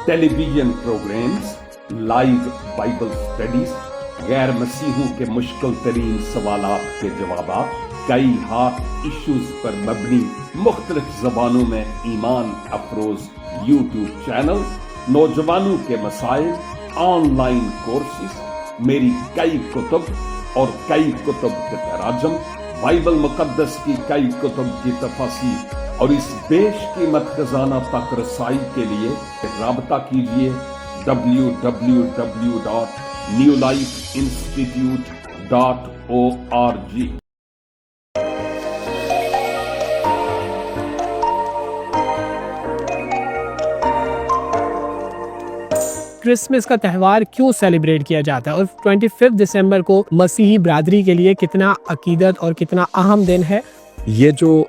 Television programs, live Bible studies, गैर मसीहों के मुश्किल तरीन सवालात के जवाब, कई हॉट इश्यूज पर मबनी मुख्तलिफ ज़बानों में ईमान अफरोज यूट्यूब चैनल, नौजवानों के मसाइल, ऑनलाइन कोर्सेज, मेरी कई कुतुब और कई कुतुब के तराजम, बाइबल मुकद्दस की कई कुतुब की तफसीर और इस बेशकीमत खजाना तक रसाई के लिए राबता कीजिए www.newlifeinstitute.org। क्रिसमस का त्यौहार क्यों सेलिब्रेट किया जाता है और 25 दिसंबर को मसीही बरादरी के लिए कितना अकीदत और कितना अहम दिन है। ये जो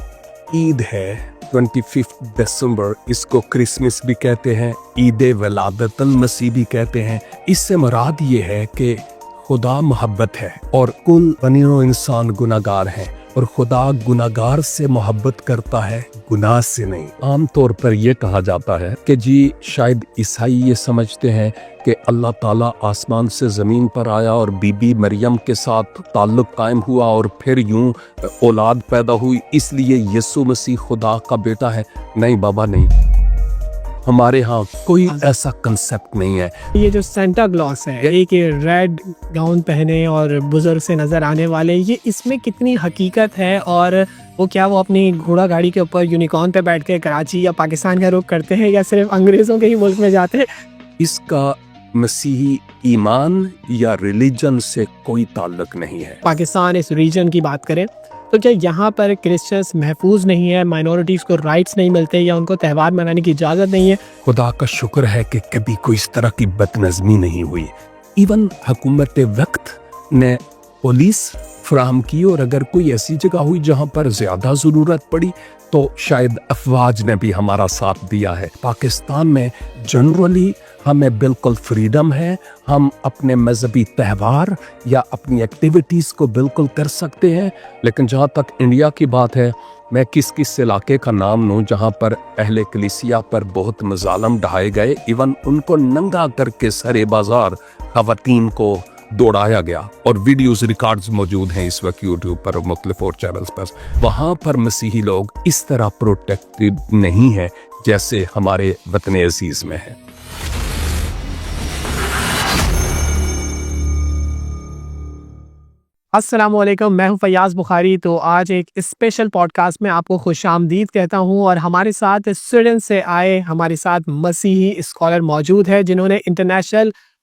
ईद है 25 दिसंबर, इसको क्रिसमस भी कहते हैं, ईद वलादतल मसीह भी कहते हैं। इससे मुराद ये है कि खुदा मोहब्बत है और कुल बनीनो इंसान गुनाहगार हैं और खुदा गुनाहगार से मोहब्बत करता है, गुनाह से नहीं। आम तौर पर यह कहा जाता है कि जी शायद ईसाई ये समझते हैं कि अल्लाह ताला आसमान से ज़मीन पर आया और बीबी मरियम के साथ ताल्लुक़ कायम हुआ और फिर यूं औलाद पैदा हुई, इसलिए यीशु मसीह खुदा का बेटा है। नहीं बाबा, नहीं, हमारे यहाँ कोई ऐसा कंसेप्ट नहीं है। ये जो सेंटा क्लॉस है, एक रेड गाउन पहने और बुजुर्ग से नजर आने वाले, ये इसमें कितनी हकीकत है और वो अपनी घोड़ा गाड़ी के ऊपर यूनिकॉर्न पे बैठ के कराची या पाकिस्तान का रुख करते हैं या सिर्फ अंग्रेजों के ही मुल्क में जाते हैं? इसका मसीही ईमान या रिलीजन से कोई ताल्लुक नहीं है। पाकिस्तान इस रीजन की बात करें तो क्या यहाँ पर क्रिश्चियंस महफूज नहीं है, माइनॉरिटीज़ को राइट्स नहीं मिलते या उनको त्यौहार मनाने की इजाज़त नहीं है? खुदा का शुक्र है कि कभी कोई इस तरह की बदनज़मी नहीं हुई। इवन हुकूमत वक्त ने पुलिस फराहम की और अगर कोई ऐसी जगह हुई जहाँ पर ज़्यादा ज़रूरत पड़ी तो शायद अफवाज ने भी हमारा साथ दिया है। पाकिस्तान में जनरली हमें बिल्कुल फ्रीडम है, हम अपने मजहबी त्यौहार या अपनी एक्टिविटीज़ को बिल्कुल कर सकते हैं। लेकिन जहाँ तक इंडिया की बात है, मैं किस इलाके का नाम लूँ जहाँ पर अहले कलीसिया पर बहुत मजालम ढाए गए, इवन उनको नंगा करके सरे बाजार खवातीन को दौड़ाया गया और वीडियोस रिकॉर्ड्स मौजूद हैं इस वक्त यूट्यूब पर और मुख्तलिफ और चैनल्स पर। वहाँ पर मसीही लोग इस तरह प्रोटेक्टेड नहीं है जैसे हमारे वतन अजीज में है। अस्सलामुअलैकुम, मैं हूं फयाज बुखारी। तो आज एक स्पेशल पॉडकास्ट में आपको खुशामदीद कहता हूं और हमारे साथ स्वीडन से आए हमारे साथ मसीही स्कॉलर मौजूद है जिन्होंने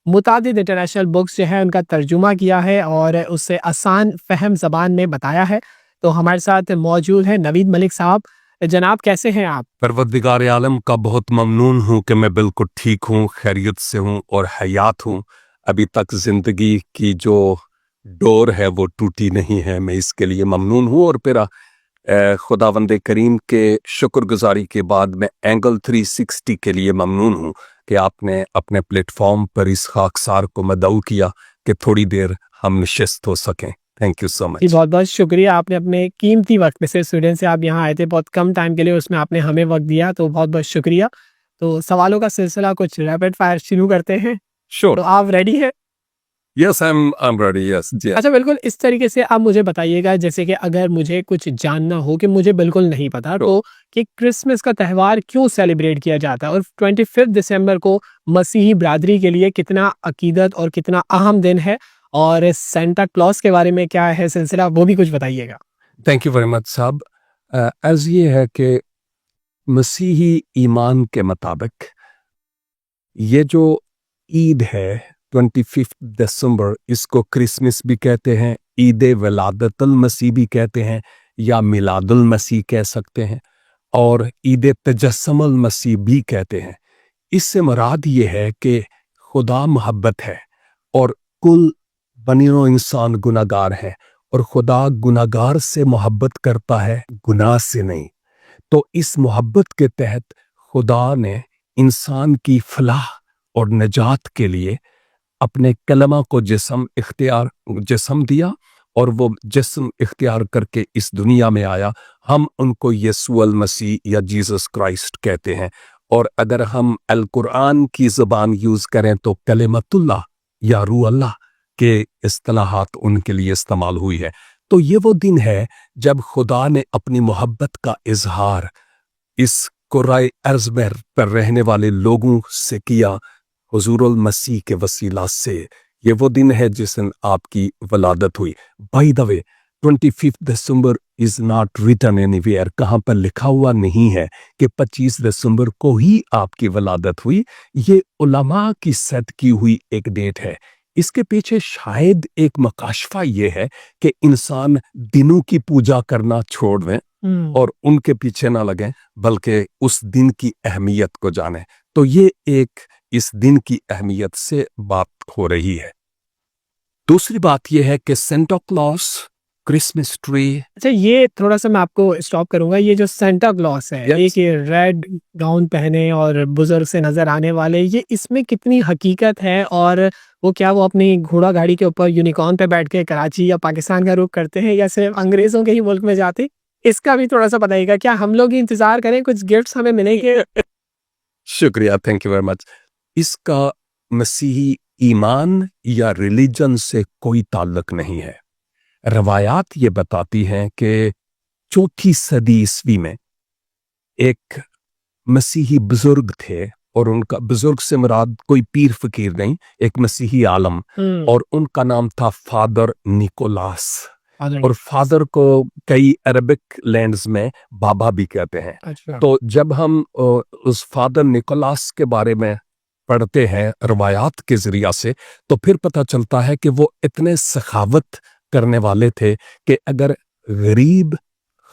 मुतादिद इंटरनेशनल बुक्स जो है उनका तर्जुमा किया है और उससे आसान फहम ज़बान में बताया है। तो हमारे साथ मौजूद है नवीद मलिक साहब। जनाब, कैसे हैं आप? परवरदिगार आलम का बहुत ममनून हूँ कि मैं बिल्कुल ठीक हूँ, खैरियत से हूँ और हयात हूँ। अभी तक ज़िंदगी की जो डोर है वो टूटी नहीं है, मैं इसके लिए ममनून हूँ। और फिर खुदावंदे करीम के शुक्रगुजारी के बाद मैं एंगल 360 के लिए ममनून हूँ कि आपने अपने प्लेटफॉर्म पर इस खाकसार को मदऊ किया कि थोड़ी देर हम नशिस्त हो सकें। Thank you so much. बहुत बहुत शुक्रिया, आपने अपने कीमती वक्त में से स्वीडन से आप यहाँ आए थे बहुत कम टाइम के लिए, उसमें आपने हमें वक्त दिया, तो बहुत बहुत शुक्रिया। तो सवालों का सिलसिला कुछ रैपिड फायर शुरू करते हैं। श्योर। तो आप रेडी है? Yes, I am ready. Yes जी। अच्छा, बिल्कुल इस तरीके से आप मुझे बताइएगा जैसे कि अगर मुझे कुछ जानना हो कि मुझे बिल्कुल नहीं पता तो कि क्रिसमस का त्यौहार क्यों सेलिब्रेट किया जाता है और 25 दिसंबर को मसीही बरादरी के लिए कितना अकीदत और कितना अहम दिन है, और सेंटा क्लॉस के बारे में क्या है सिलसिला, वो भी कुछ बताइएगा। थैंक यू वेरी मच साहब। अर्ज ये है कि मसीही ईमान के मुताबिक ये जो ईद है 25 दिसंबर, इसको क्रिसमस भी कहते हैं, ईद वलादतल मसीह भी कहते हैं या मिलादुल मसीह कह सकते हैं और ईद तजस्सुमुल मसीह भी कहते हैं। इससे मुराद ये है कि खुदा मोहब्बत है और कुल बनीनो इंसान गुनाहगार हैं और खुदा गुनाहगार से मोहब्बत करता है, गुनाह से नहीं। तो इस मोहब्बत के तहत खुदा ने इंसान की फलाह और नजात के लिए अपने कलमा को जिस्म दिया और वो जिस्म इख्तियार करके इस दुनिया में आया। हम उनको यीशु अल मसीह या जीसस क्राइस्ट कहते हैं اور اگر ہم القرآن کی زبان یوز کریں تو کلمت اللہ یا روح اللہ کے اصطلاحات ان کے لیے استعمال ہوئی ہے. تو یہ وہ دن ہے جب خدا نے اپنی محبت کا اظہار اس کرۂ ارض میں پر رہنے والے لوگوں سے کیا حضور المسیح کے وسیلہ سے. یہ وہ دن ہے جس دن آپ کی ولادت ہوئی. By the way 25 December is not return any where. کہاں پر لکھا ہوا نہیں ہے کہ 25 دسمبر کو ہی آپ کی ولادت ہوئی. یہ علماء کی سیٹ کی ہوئی ایک ڈیٹ ہے. اس کے پیچھے شاید ایک مکاشفہ یہ ہے کہ انسان دنوں کی پوجا کرنا چھوڑ دیں اور ان کے پیچھے نہ لگیں بلکہ اس دن کی اہمیت کو جانیں. تو یہ ایک اس دن کی اہمیت سے بات ہو رہی ہے. دوسری بات یہ ہے کہ سینٹا کلاس کرسمس ٹری. اچھا یہ تھوڑا سا میں آپ کو اسٹاپ کروں گا. یہ جو سینٹا کلاس ہے ایک یہ ریڈ گاؤن پہنے اور بزرگ سے نظر آنے والے, یہ اس میں کتنی حقیقت ہے؟ اور وہ کیا وہ اپنی گھوڑا گاڑی کے اوپر یونیکارن پہ بیٹھ کے کراچی یا پاکستان کا رخ کرتے ہیں یا صرف انگریزوں کے ہی ملک میں جاتے؟ اس کا بھی تھوڑا سا بتائیے گا. کیا ہم لوگ ہی انتظار کریں کچھ گفٹس ہمیں ملیں گے؟ شکریہ, تھینک یو ویری مچ. اس کا مسیحی ایمان یا ریلیجن سے کوئی تعلق نہیں ہے. روایات یہ بتاتی ہیں کہ 4 صدی عیسوی میں ایک مسیحی بزرگ تھے, اور ان کا بزرگ سے مراد کوئی پیر فقیر نہیں, ایک مسیحی عالم, اور ان کا نام تھا فادر نیکولاس. اور فادر کو کئی عربک لینڈز میں بابا بھی کہتے ہیں. تو جب ہم اس فادر نیکولاس کے بارے میں پڑھتے ہیں روایات کے ذریعہ سے تو پھر پتہ چلتا ہے کہ وہ اتنے سخاوت کرنے والے تھے کہ اگر غریب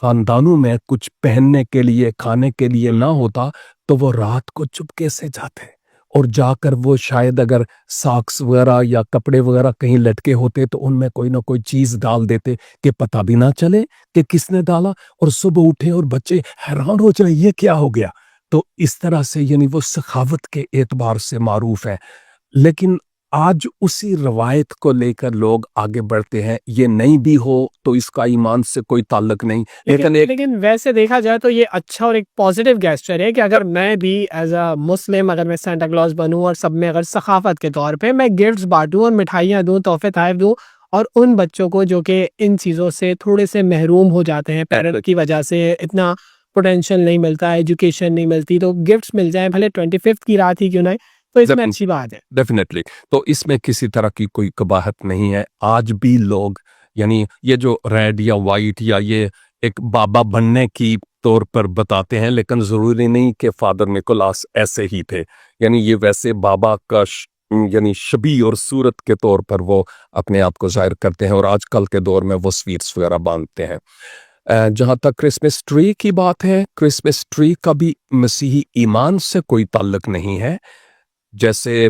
خاندانوں میں کچھ پہننے کے لیے کھانے کے لیے نہ ہوتا تو وہ رات کو چپکے سے جاتے اور جا کر وہ شاید اگر ساکس وغیرہ یا کپڑے وغیرہ کہیں لٹکے ہوتے تو ان میں کوئی نہ کوئی چیز ڈال دیتے کہ پتہ بھی نہ چلے کہ کس نے ڈالا, اور صبح اٹھے اور بچے حیران ہو جائیں یہ کیا ہو گیا. تو اس طرح سے یعنی وہ سخاوت کے اعتبار سے معروف ہے. لیکن آج اسی روایت کو لے کر لوگ آگے بڑھتے ہیں. یہ نہیں بھی ہو تو اس کا ایمان سے کوئی تعلق نہیں. لیکن ویسے دیکھا جائے تو یہ اچھا اور ایک پازیٹیو گیسچر ہے کہ اگر میں بھی ایز اے مسلم اگر میں سینٹا کلاس بنوں اور سب میں اگر سخاوت کے طور پہ میں گفٹس بانٹوں اور مٹھائیاں دوں, تحفے تحائف دوں, اور ان بچوں کو جو کہ ان چیزوں سے تھوڑے سے محروم ہو جاتے ہیں پیرنٹ کی وجہ سے, اتنا پوٹینشیل نہیں ملتا, ایجوکیشن نہیں ملتی, تو گفٹس مل جائیں بھلے 25 کی رات ہی کیوں نہ, تو اس میں اچھی بات ہے. ڈیفینیٹلی. تو اس میں کسی طرح کی کوئی قباحت نہیں ہے. آج بھی لوگ یعنی یہ جو ریڈ یا وائٹ یا یہ ایک بابا بننے کی طور پر بتاتے ہیں, لیکن ضروری نہیں کہ فادر نیکولاس ایسے ہی تھے. یعنی یہ ویسے بابا کا یعنی شبیہ اور صورت کے طور پر وہ اپنے آپ کو ظاہر کرتے ہیں, اور آج کل کے دور میں وہ سویٹس وغیرہ باندھتے ہیں. جہاں تک کرسمس ٹری کی بات ہے, کرسمس ٹری کا بھی مسیحی ایمان سے کوئی تعلق نہیں ہے. جیسے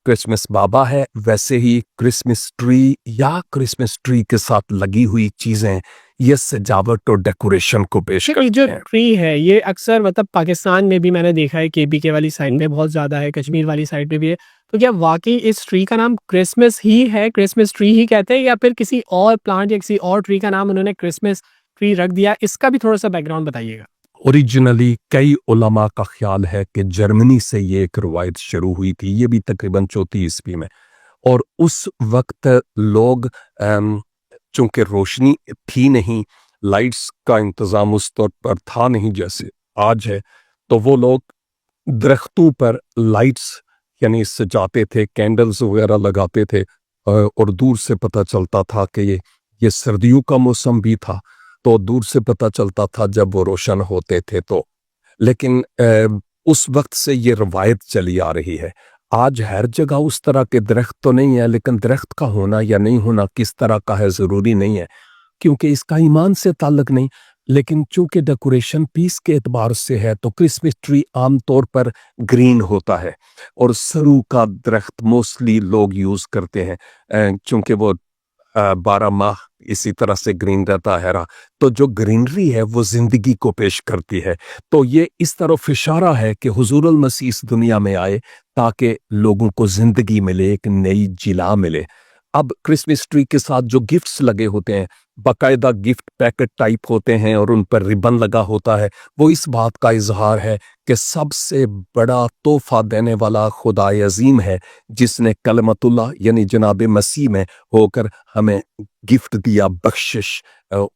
کرسمس بابا ہے ویسے ہی کرسمس ٹری یا کرسمس ٹری کے ساتھ لگی ہوئی چیزیں یہ سجاوٹ اور ڈیکوریشن کو پیش کرتی ہیں. جو ٹری ہے یہ اکثر مطلب پاکستان میں بھی میں نے دیکھا ہے, کے بی کے والی سائڈ میں بہت زیادہ ہے, کشمیر والی سائڈ میں بھی ہے. تو کیا واقعی اس ٹری کا نام کرسمس ہی ہے, کرسمس ٹری ہی کہتے ہیں, یا پھر کسی اور پلانٹ یا کسی اور ٹری کا نام انہوں نے کرسمس ٹری رکھ دیا؟ اس کا بھی تھوڑا سا بیک گراؤنڈ بتائیے گا. اوریجنلی کئی علماء کا خیال ہے کہ جرمنی سے یہ ایک روایت شروع ہوئی تھی, یہ بھی تقریباً 34 عیسوی میں, اور اس وقت لوگ چونکہ روشنی تھی نہیں, لائٹس کا انتظام اس طور پر تھا نہیں جیسے آج ہے, تو وہ لوگ درختوں پر لائٹس یعنی سجاتے تھے, کینڈلز وغیرہ لگاتے تھے, اور دور سے پتہ چلتا تھا کہ یہ سردیوں کا موسم بھی تھا تو دور سے پتہ چلتا تھا جب وہ روشن ہوتے تھے تو. لیکن اس وقت سے یہ روایت چلی آ رہی ہے. آج ہر جگہ اس طرح کے درخت تو نہیں ہے, لیکن درخت کا ہونا یا نہیں ہونا کس طرح کا ہے ضروری نہیں ہے, کیونکہ اس کا ایمان سے تعلق نہیں. لیکن چونکہ ڈیکوریشن پیس کے اعتبار سے ہے تو کرسمس ٹری عام طور پر گرین ہوتا ہے, اور سرو کا درخت موسٹلی لوگ یوز کرتے ہیں چونکہ وہ 12 ماہ اسی طرح سے گرین رہتا ہے. تو جو گرینری ہے وہ زندگی کو پیش کرتی ہے. تو یہ اس طرف اشارہ ہے کہ حضور المسیح اس دنیا میں آئے تاکہ لوگوں کو زندگی ملے, ایک نئی جلا ملے. अब क्रिसमस ट्री के साथ जो गिफ्ट्स लगे होते हैं, बाकायदा गिफ्ट पैकेट टाइप होते हैं और उन पर रिबन लगा होता है, वो इस बात का इजहार है कि सबसे बड़ा तोहफा देने वाला खुदा अजीम है, जिसने कलमतुल्लाह यानी जनाब मसीह में होकर हमें गिफ्ट दिया, बख्शिश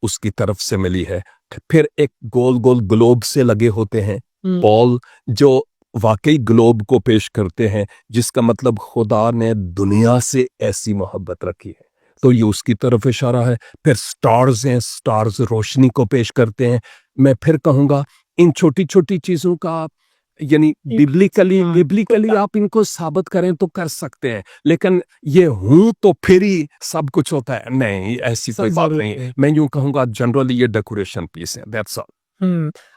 उसकी तरफ से मिली है। फिर एक गोल गोल ग्लोब से लगे होते हैं बॉल, जो वाकई ग्लोब को पेश करते हैं, जिसका मतलब खुदा ने दुनिया से ऐसी मोहब्बत रखी है, तो ये उसकी तरफ इशारा है। फिर स्टार्स हैं, स्टार्स रोशनी को पेश करते हैं। मैं फिर कहूँगा इन छोटी छोटी चीज़ों का यानी बिब्लिकली आप इनको साबित करें तो कर सकते हैं, लेकिन ये हूं तो फिर ही सब कुछ होता है, नहीं, ऐसी कोई बात नहीं है। मैं यूं कहूँगा जनरली ये डेकोरेशन पीस है, दैट्स ऑल।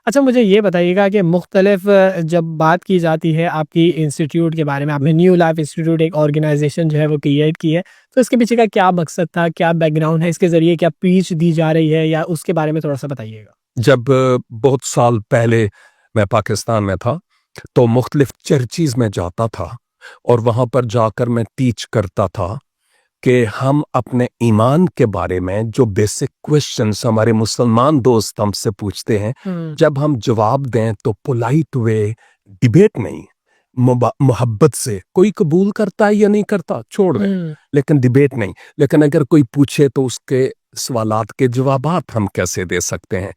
अच्छा, मुझे ये बताइएगा कि मुख्तलिफ जब बात की जाती है आपकी इंस्टीट्यूट के बारे में, आपने न्यू लाइफ इंस्टीट्यूट एक ऑर्गेनाइजेशन जो है वो क्रिएट की है, तो इसके पीछे का क्या मकसद था, क्या बैकग्राउंड है, इसके ज़रिए क्या पीच दी जा रही है, या उसके बारे में थोड़ा सा बताइएगा। जब बहुत साल पहले मैं पाकिस्तान में था तो मुख्तलिफ चर्चिज़ में जाता था और वहाँ पर जाकर मैं टीच करता था कि हम अपने ईमान के बारे में जो बेसिक क्वेश्चंस हमारे मुसलमान दोस्त हमसे पूछते हैं, जब हम जवाब दें तो पोलाइट वे, डिबेट नहीं, मोहब्बत से, कोई कबूल करता है या नहीं करता छोड़ दें, लेकिन डिबेट नहीं। लेकिन अगर कोई पूछे तो उसके सवालात के जवाबात हम कैसे दे सकते हैं,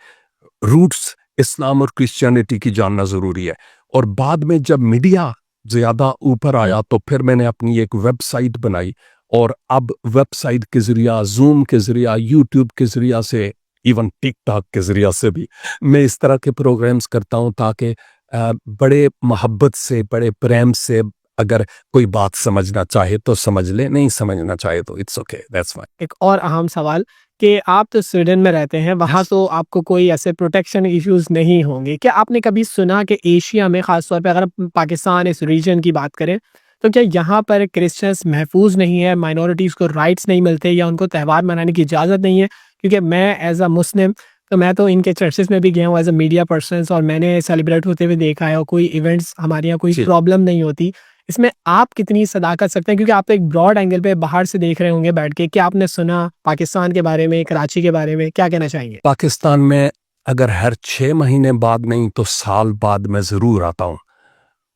रूट्स इस्लाम और क्रिश्चियनिटी की जानना ज़रूरी है। और बाद में जब मीडिया ज़्यादा ऊपर आया तो फिर मैंने अपनी एक वेबसाइट बनाई, और अब वेबसाइट के ज़रिया, जूम के ज़रिया, यूट्यूब के ज़रिया से, इवन टिकटॉक के ज़रिया से भी मैं इस तरह के प्रोग्राम्स करता हूँ, ताकि बड़े मोहब्बत से, बड़े प्रेम से अगर कोई बात समझना चाहे तो समझ ले, नहीं समझना चाहे तो इट्स ओके, दैट्स फाइन। एक और अहम सवाल कि आप तो स्वीडन में रहते हैं, वहाँ तो आपको कोई ऐसे प्रोटेक्शन इश्यूज नहीं होंगे। क्या आपने कभी सुना कि एशिया में, ख़ासतौर पे अगर पाकिस्तान इस रीजन की बात करें, तो क्या यहाँ पर क्रिश्चियंस महफूज नहीं है, माइनॉरिटीज़ को राइट्स नहीं मिलते, या उनको त्यौहार मनाने की इजाज़त नहीं है? क्योंकि मैं एज अ मुस्लिम, तो मैं तो इनके चर्चेस में भी गया हूँ एज अ मीडिया पर्सन, और मैंने सेलिब्रेट होते हुए देखा है, और कोई इवेंट्स हमारे यहाँ कोई प्रॉब्लम नहीं होती। इसमें आप कितनी सदाकत सकते हैं, क्योंकि आप तो एक ब्रॉड एंगल पे बाहर से देख रहे होंगे बैठ के, क्या आपने सुना पाकिस्तान के बारे में, कराची के बारे में, क्या कहना चाहेंगे? पाकिस्तान में अगर हर 6 महीने बाद नहीं तो साल बाद मैं ज़रूर आता हूँ,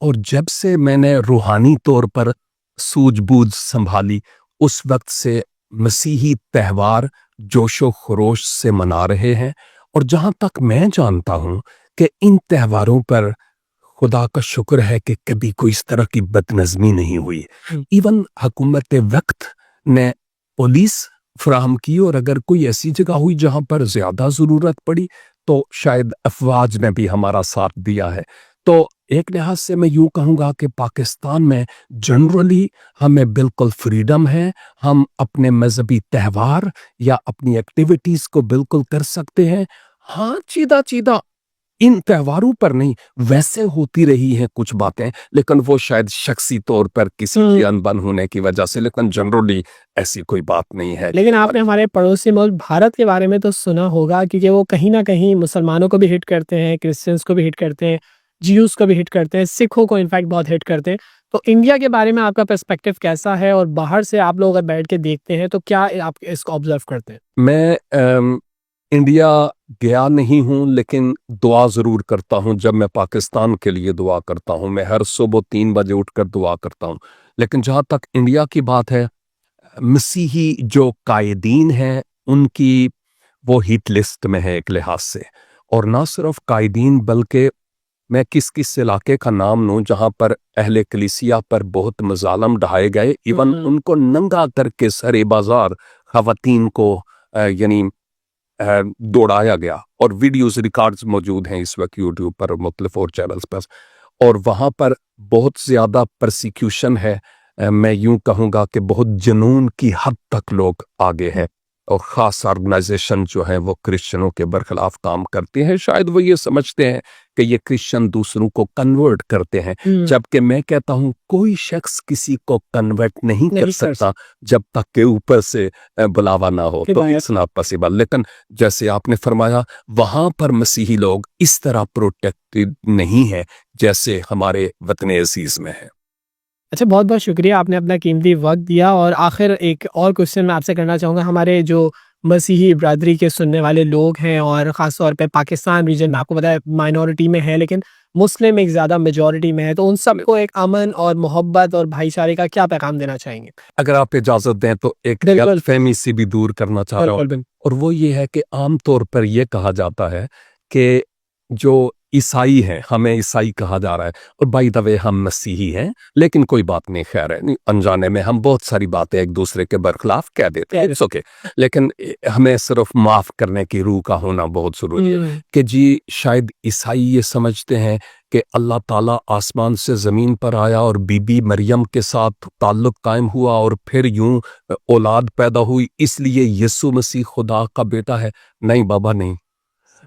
और जब से मैंने रूहानी तौर पर सूझबूझ संभाली, उस वक्त से मसीही त्यौहार जोशो खरोश से मना रहे हैं। और जहाँ तक मैं जानता हूँ कि इन त्योहारों पर खुदा का शुक्र है कि कभी कोई इस तरह की बदनज़मी नहीं हुई। इवन हुकूमत वक्त ने पुलिस फराहम की, और अगर कोई ऐसी जगह हुई जहाँ पर ज़्यादा ज़रूरत पड़ी तो शायद अफवाज ने भी हमारा साथ दिया है। तो एक लिहाज से मैं यूँ कहूँगा कि पाकिस्तान में जनरली हमें बिल्कुल फ्रीडम है, हम अपने मजहबी त्यौहार या अपनी एक्टिविटीज़ को बिल्कुल कर सकते हैं। हाँ, चीदा इन त्योहारों पर नहीं, वैसे होती रही हैं कुछ बातें, लेकिन वो शायद शख्सी तौर पर किसी की अनबन होने की वजह से, लेकिन जनरली ऐसी कोई बात नहीं है। लेकिन आपने हमारे पड़ोसी मुल्क भारत के बारे में तो सुना होगा, क्योंकि वो कहीं ना कहीं मुसलमानों को भी हिट करते हैं, क्रिश्चियंस को भी हिट करते हैं, ज्यूज को भी हिट करते हैं, सिखों को इनफैक्ट बहुत हिट करते हैं। तो इंडिया के बारे में आपका पर्सपेक्टिव कैसा है, और बाहर से आप लोग अगर बैठ के देखते हैं तो क्या आप इसको ऑब्जर्व करते हैं? मैं इंडिया गया नहीं हूँ, लेकिन दुआ ज़रूर करता हूँ। जब मैं पाकिस्तान के लिए दुआ करता हूँ, मैं हर सुबह 3 बजे उठकर दुआ करता हूँ। लेकिन जहाँ तक इंडिया की बात है, मसीही जो कायदीन हैं उनकी वो हिट लिस्ट में है एक लिहाज से। और ना सिर्फ कायदीन, बल्कि मैं किस इलाके का नाम लूँ जहाँ पर अहले कलीसिया पर बहुत मजालम ढाए गए, इवन उनको नंगा करके सरे बाजार खवातीन को यानी दौड़ाया गया, और वीडियोस रिकॉर्ड्स मौजूद हैं इस वक्त यूट्यूब पर, मुख्तलिफ और चैनल्स पर, और वहाँ पर बहुत ज़्यादा परसिक्यूशन है। मैं यूँ कहूँगा कि बहुत जुनून की हद तक लोग आगे हैं, और ख़ास ऑर्गेनाइजेशन जो है वो क्रिश्चियनों के बरखिलाफ काम करते हैं। शायद वो ये समझते हैं कि ये क्रिश्चियन दूसरों को कन्वर्ट करते हैं, जबकि मैं कहता हूँ कोई शख्स किसी को कन्वर्ट नहीं कर सकता जब तक के ऊपर से बुलावा ना हो, तो इट्स नॉट पॉसिबल। लेकिन जैसे आपने फरमाया, वहाँ पर मसीही लोग इस तरह प्रोटेक्टेड नहीं है जैसे हमारे वतन अजीज में है। اچھا، بہت بہت شکریہ، آپ نے اپنا قیمتی وقت دیا. اور آخر ایک اور کوشچن میں آپ سے کرنا چاہوں گا. ہمارے جو مسیحی برادری کے سننے والے لوگ ہیں اور خاص طور پہ پاکستان ریجن میں آپ کو پتہ ہے مائنورٹی میں ہے، لیکن مسلم ایک زیادہ میجورٹی میں ہے، تو ان سب کو ایک امن اور محبت اور بھائی چارے کا کیا پیغام دینا چاہیں گے؟ اگر آپ اجازت دیں تو ایک بالکل. غلط فہمی سے بھی دور کرنا چاہ رہا ہوں، بالکل بالکل. اور وہ یہ ہے کہ عام طور پر یہ کہا جاتا ہے کہ جو عیسائی ہیں، ہمیں عیسائی کہا جا رہا ہے، اور بائی دا وے ہم مسیحی ہیں، لیکن کوئی بات نہیں، خیر ہے، انجانے میں ہم بہت ساری باتیں ایک دوسرے کے برخلاف کہہ دیتے ہیں، اٹس اوکے، لیکن ہمیں صرف معاف کرنے کی روح کا ہونا بہت ضروری ہے کہ جی شاید عیسائی یہ سمجھتے ہیں کہ اللہ تعالیٰ آسمان سے زمین پر آیا اور بی بی مریم کے ساتھ تعلق قائم ہوا اور پھر یوں اولاد پیدا ہوئی، اس لیے یسوع مسیح خدا کا بیٹا ہے. نہیں بابا، نہیں،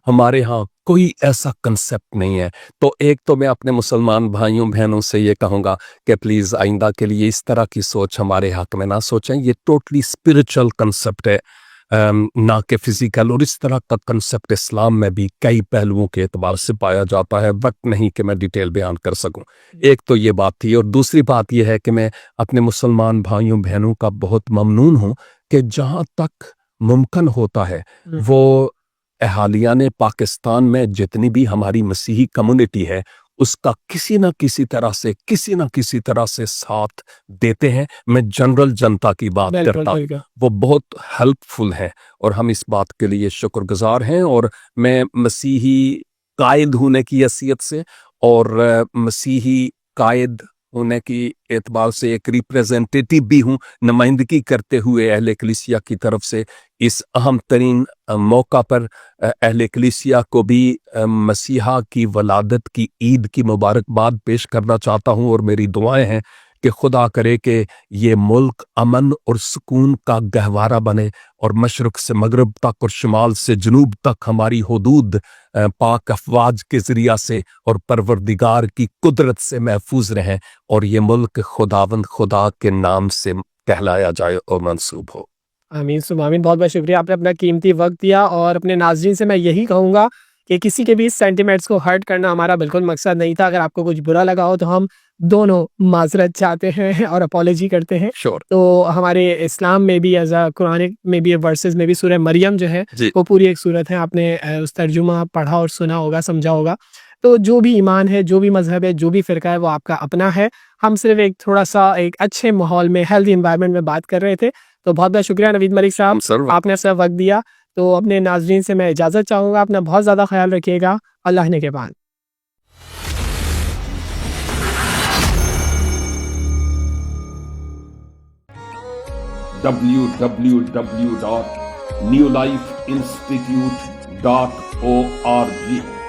ہمارے ہاں کوئی ایسا کنسپٹ نہیں ہے. تو ایک تو میں اپنے مسلمان بھائیوں بہنوں سے یہ کہوں گا کہ پلیز آئندہ کے لیے اس طرح کی سوچ ہمارے حق میں نہ سوچیں. یہ ٹوٹلی اسپرچل کنسپٹ ہے، نہ کہ فزیکل. اور اس طرح کا کنسپٹ اسلام میں بھی کئی پہلوؤں کے اعتبار سے پایا جاتا ہے، وقت نہیں کہ میں ڈیٹیل بیان کر سکوں. ایک تو یہ بات تھی، اور دوسری بات یہ ہے کہ میں اپنے مسلمان بھائیوں بہنوں کا بہت ممنون ہوں کہ جہاں تک ممکن ہوتا ہے وہ اہالیان پاکستان میں جتنی بھی ہماری مسیحی کمیونٹی ہے اس کا کسی نہ کسی طرح سے ساتھ دیتے ہیں. میں جنرل جنتا کی بات کرتا ہوں، وہ بہت ہیلپ فل ہیں اور ہم اس بات کے لیے شکر گزار ہیں. اور میں مسیحی قائد ہونے کی حیثیت سے اور مسیحی قائد ہونے کی اعتبار سے ایک ریپریزنٹیٹیو بھی ہوں، نمائندگی کرتے ہوئے اہل کلیسیا کی طرف سے اس اہم ترین موقع پر اہل کلیسیا کو بھی مسیحا کی ولادت کی عید کی مبارکباد پیش کرنا چاہتا ہوں. اور میری دعائیں ہیں کہ خدا کرے کہ یہ ملک امن اور سکون کا گہوارہ بنے، اور مشرق سے مغرب تک اور شمال سے جنوب تک ہماری حدود پاک افواج کے ذریعہ سے اور پروردگار کی قدرت سے محفوظ رہیں، اور یہ ملک خداوند خدا کے نام سے کہلایا جائے اور منسوب ہو. آمین ثم آمین. بہت بہت شکریہ، آپ نے اپنا قیمتی وقت دیا. اور اپنے ناظرین سے میں یہی کہوں گا کہ کسی کے بھی سینٹیمنٹس کو ہرٹ کرنا ہمارا بالکل مقصد نہیں تھا. اگر آپ کو کچھ برا لگا ہو تو ہم دونوں معذرت چاہتے ہیں اور اپالوجی کرتے ہیں. تو ہمارے اسلام میں بھی قرآن میں بھی ورسز میں بھی سورہ مریم جو ہے وہ پوری ایک سورت ہے، آپ نے اس ترجمہ پڑھا اور سنا ہوگا، سمجھا ہوگا. تو جو بھی ایمان ہے، جو بھی مذہب ہے، جو بھی فرقہ ہے، وہ آپ کا اپنا ہے. ہم صرف ایک تھوڑا سا ایک اچھے ماحول میں، ہیلدی انوائرمنٹ میں بات کر رہے تھے. تو بہت بہت شکریہ نوید ملک صاحب، آپ نے اپنا وقت دیا. تو اپنے ناظرین سے میں اجازت چاہوں گا، اپنا بہت زیادہ خیال رکھیے گا. اللہ نے کے بعد. www.newlifeinstitute.org